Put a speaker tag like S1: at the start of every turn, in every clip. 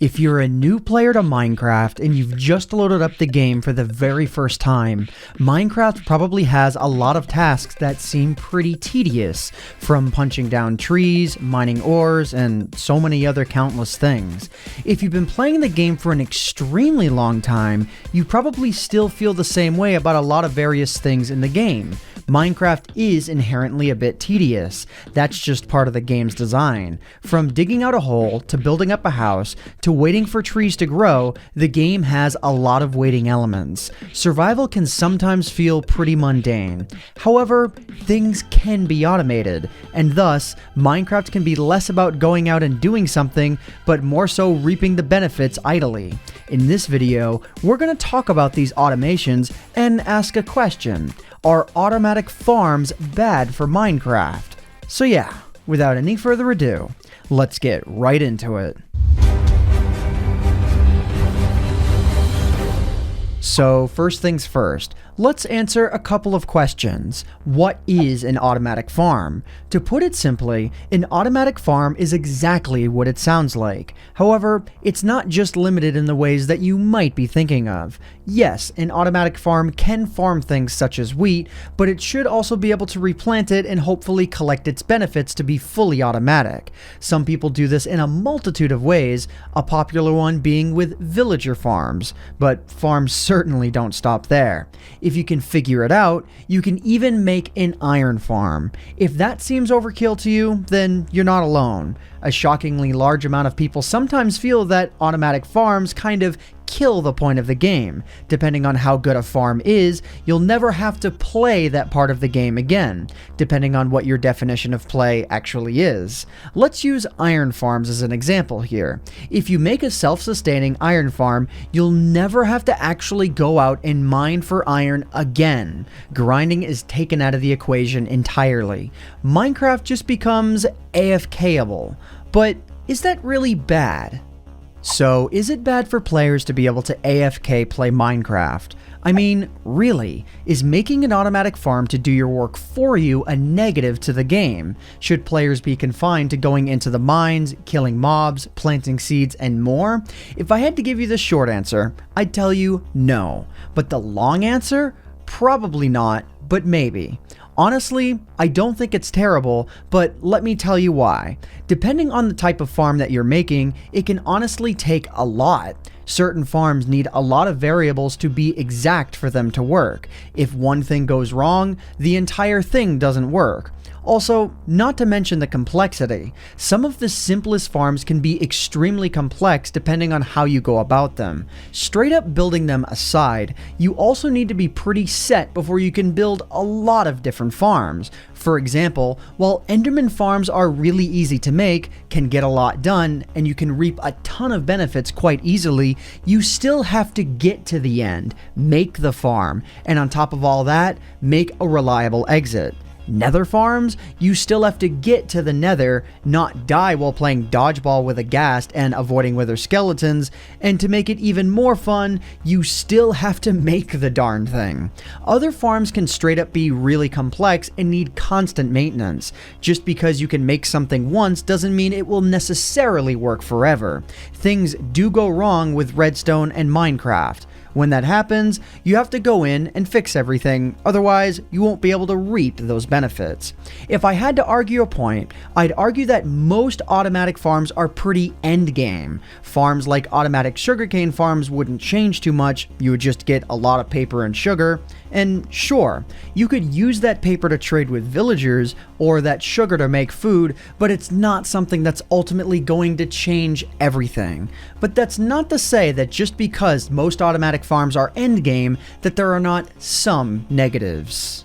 S1: If you're a new player to Minecraft and you've just loaded up the game for the very first time, Minecraft probably has a lot of tasks that seem pretty tedious, from punching down trees, mining ores, and so many other countless things. If you've been playing the game for an extremely long time, you probably still feel the same way about a lot of various things in the game. Minecraft is inherently a bit tedious. That's just part of the game's design. From digging out a hole, to building up a house, to waiting for trees to grow, the game has a lot of waiting elements. Survival can sometimes feel pretty mundane. However, things can be automated, and thus, Minecraft can be less about going out and doing something, but more so reaping the benefits idly. In this video, we're going to talk about these automations and ask a question. Are automatic farms bad for Minecraft? So yeah, without any further ado, let's get right into it. So first things first, let's answer a couple of questions. What is an automatic farm? To put it simply, an automatic farm is exactly what it sounds like. However, it's not just limited in the ways that you might be thinking of. Yes, an automatic farm can farm things such as wheat, but it should also be able to replant it and hopefully collect its benefits to be fully automatic. Some people do this in a multitude of ways, a popular one being with villager farms, but farms certainly don't stop there. If you can figure it out, you can even make an iron farm. If that seems overkill to you, then you're not alone. A shockingly large amount of people sometimes feel that automatic farms kind of kill the point of the game. Depending on how good a farm is, you'll never have to play that part of the game again, depending on what your definition of play actually is. Let's use iron farms as an example here. If you make a self-sustaining iron farm, you'll never have to actually go out and mine for iron again. Grinding is taken out of the equation entirely. Minecraft just becomes AFK-able. But is that really bad? So, is it bad for players to be able to AFK play Minecraft? I mean, really, is making an automatic farm to do your work for you a negative to the game? Should players be confined to going into the mines, killing mobs, planting seeds, and more? If I had to give you the short answer, I'd tell you no. But the long answer? Probably not, but maybe. Honestly, I don't think it's terrible, but let me tell you why. Depending on the type of farm that you're making, it can honestly take a lot. Certain farms need a lot of variables to be exact for them to work. If one thing goes wrong, the entire thing doesn't work. Also, not to mention the complexity. Some of the simplest farms can be extremely complex depending on how you go about them. Straight up building them aside, you also need to be pretty set before you can build a lot of different farms. For example, while Enderman farms are really easy to make, can get a lot done, and you can reap a ton of benefits quite easily, you still have to get to the end, make the farm, and on top of all that, make a reliable exit. Nether farms, you still have to get to the nether, not die while playing dodgeball with a ghast and avoiding wither skeletons, and to make it even more fun, you still have to make the darn thing. Other farms can straight up be really complex and need constant maintenance. Just because you can make something once doesn't mean it will necessarily work forever. Things do go wrong with redstone and Minecraft. When that happens, you have to go in and fix everything, otherwise you won't be able to reap those benefits. If I had to argue a point, I'd argue that most automatic farms are pretty endgame. Farms like automatic sugarcane farms wouldn't change too much, you would just get a lot of paper and sugar, and sure, you could use that paper to trade with villagers, or that sugar to make food, but it's not something that's ultimately going to change everything. But that's not to say that just because most automatic farms are endgame, that there are not some negatives.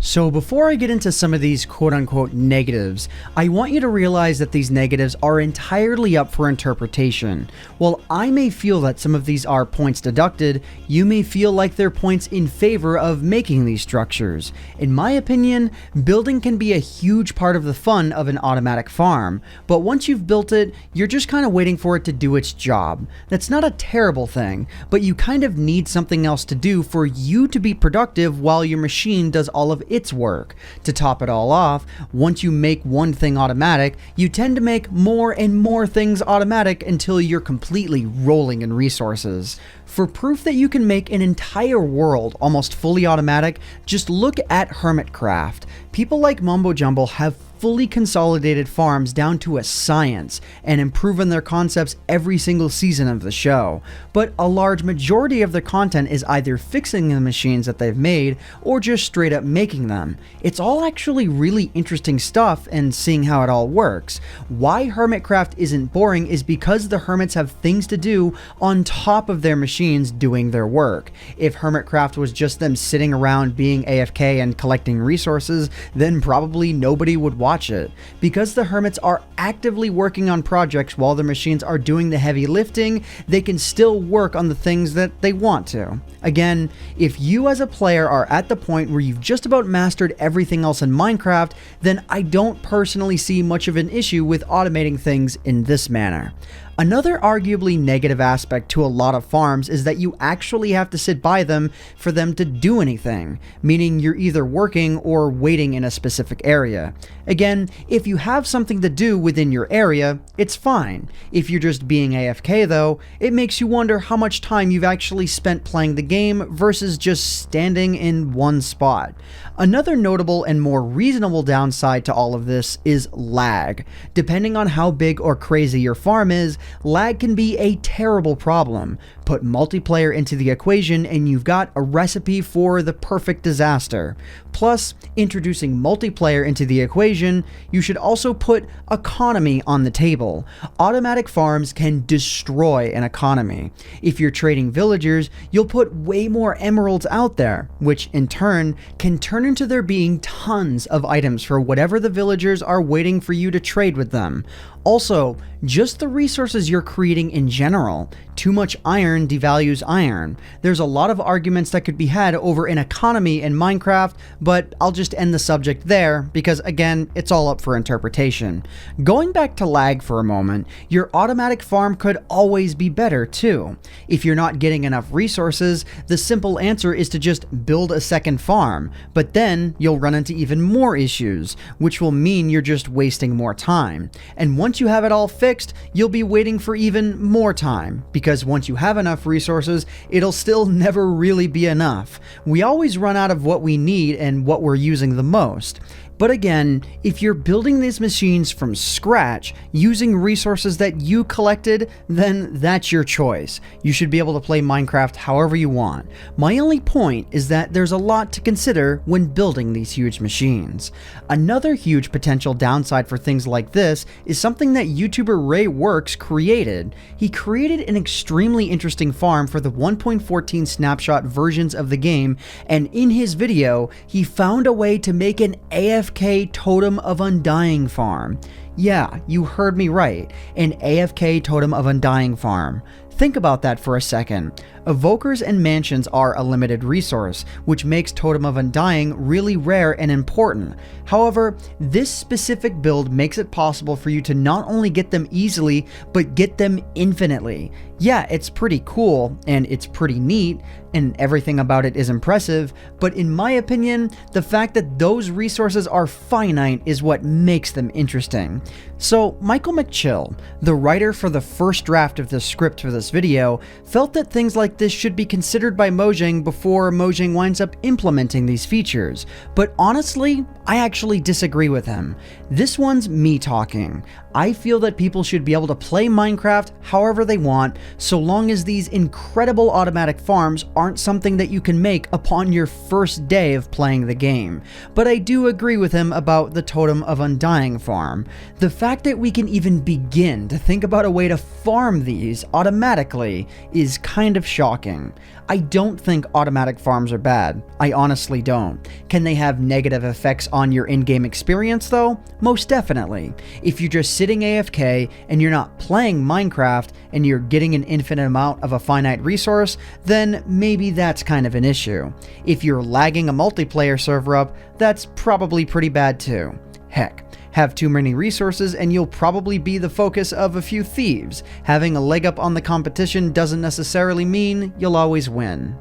S1: So before I get into some of these quote-unquote negatives, I want you to realize that these negatives are entirely up for interpretation. While I may feel that some of these are points deducted, you may feel like they're points in favor of making these structures. In my opinion, building can be a huge part of the fun of an automatic farm, but once you've built it, you're just kind of waiting for it to do its job. That's not a terrible thing, but you kind of need something else to do for you to be productive while your machine does all of its work. To top it all off, once you make one thing automatic, you tend to make more and more things automatic until you're completely rolling in resources. For proof that you can make an entire world almost fully automatic, just look at Hermitcraft. People like Mumbo Jumbo have fully consolidated farms down to a science and improving their concepts every single season of the show. But a large majority of their content is either fixing the machines that they've made or just straight up making them. It's all actually really interesting stuff, and seeing how it all works. Why Hermitcraft isn't boring is because the hermits have things to do on top of their machines doing their work. If Hermitcraft was just them sitting around being AFK and collecting resources, then probably nobody would watch it. Because the hermits are actively working on projects while their machines are doing the heavy lifting, they can still work on the things that they want to. Again, if you as a player are at the point where you've just about mastered everything else in Minecraft, then I don't personally see much of an issue with automating things in this manner. Another arguably negative aspect to a lot of farms is that you actually have to sit by them for them to do anything, meaning you're either working or waiting in a specific area. Again, if you have something to do within your area, it's fine. If you're just being AFK though, it makes you wonder how much time you've actually spent playing the game versus just standing in one spot. Another notable and more reasonable downside to all of this is lag. Depending on how big or crazy your farm is, lag can be a terrible problem. Put multiplayer into the equation and you've got a recipe for the perfect disaster. Plus, introducing multiplayer into the equation, you should also put economy on the table. Automatic farms can destroy an economy. If you're trading villagers, you'll put way more emeralds out there, which in turn can turn into there being tons of items for whatever the villagers are waiting for you to trade with them. Also, just the resources you're creating in general. Too much iron devalues iron. There's a lot of arguments that could be had over an economy in Minecraft, but I'll just end the subject there because again, it's all up for interpretation. Going back to lag for a moment, your automatic farm could always be better too. If you're not getting enough resources, the simple answer is to just build a second farm, but then you'll run into even more issues, which will mean you're just wasting more time. And once you have it all fixed, you'll be waiting for even more time, because once you have enough resources, it'll still never really be enough. We always run out of what we need and what we're using the most. But again, if you're building these machines from scratch, using resources that you collected, then that's your choice. You should be able to play Minecraft however you want. My only point is that there's a lot to consider when building these huge machines. Another huge potential downside for things like this is something that YouTuber RAYWORKS created. He created an extremely interesting farm for the 1.14 snapshot versions of the game, and in his video, he found a way to make an AFK Totem of Undying farm. Yeah, you heard me right, an AFK Totem of Undying farm. Think about that for a second. Evokers and mansions are a limited resource, which makes Totem of Undying really rare and important. However, this specific build makes it possible for you to not only get them easily, but get them infinitely. Yeah, it's pretty cool, and it's pretty neat, and everything about it is impressive, but in my opinion, the fact that those resources are finite is what makes them interesting. So, Michaelmcchill, the writer for the first draft of the script for this video, felt that things like this should be considered by Mojang before Mojang winds up implementing these features. But honestly, I actually disagree with him. This one's me talking. I feel that people should be able to play Minecraft however they want, so long as these incredible automatic farms aren't something that you can make upon your first day of playing the game. But I do agree with him about the Totem of Undying farm. The fact that we can even begin to think about a way to farm these automatically is kind of shocking. I don't think automatic farms are bad. I honestly don't. Can they have negative effects on your in-game experience though? Most definitely. If you're just sitting AFK and you're not playing Minecraft and you're getting an infinite amount of a finite resource, then maybe that's kind of an issue. If you're lagging a multiplayer server up, that's probably pretty bad too. Heck, have too many resources and you'll probably be the focus of a few thieves. Having a leg up on the competition doesn't necessarily mean you'll always win.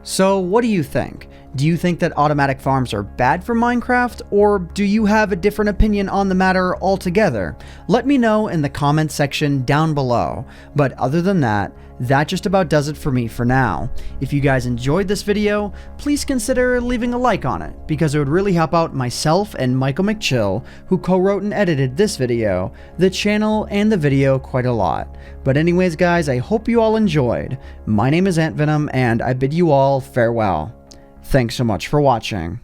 S1: So what do you think? Do you think that automatic farms are bad for Minecraft, or do you have a different opinion on the matter altogether? Let me know in the comment section down below. But other than that, that just about does it for me for now. If you guys enjoyed this video, please consider leaving a like on it, because it would really help out myself and Michaelmcchill, who co-wrote and edited this video, the channel, and the video quite a lot. But anyways guys, I hope you all enjoyed. My name is AntVenom, and I bid you all farewell. Thanks so much for watching.